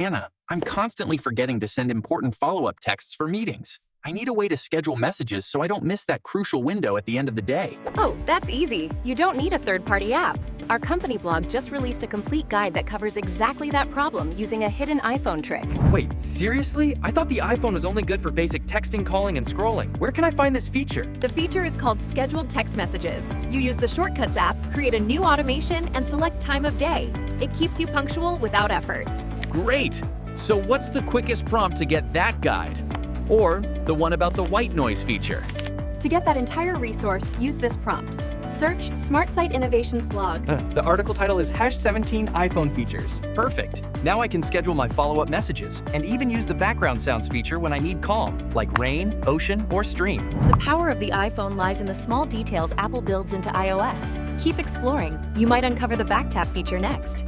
Anna, I'm constantly forgetting to send important follow-up texts for meetings. I need a way to schedule messages so I don't miss that crucial window at the end of the day. Oh, that's easy. You don't need a third-party app. Our company blog just released a complete guide that covers exactly that problem using a hidden iPhone trick. Wait, seriously? I thought the iPhone was only good for basic texting, calling, and scrolling. Where can I find this feature? The feature is called Scheduled Text Messages. You use the Shortcuts app, create a new automation, and select time of day. It keeps you punctual without effort. Great! So what's the quickest prompt to get that guide? Or the one about the white noise feature? To get that entire resource, use this prompt. Search Smart Site Innovations blog. The article title is #17 iPhone features. Perfect. Now I can schedule my follow-up messages and even use the background sounds feature when I need calm, like rain, ocean, or stream. The power of the iPhone lies in the small details Apple builds into iOS. Keep exploring. You might uncover the back tap feature next.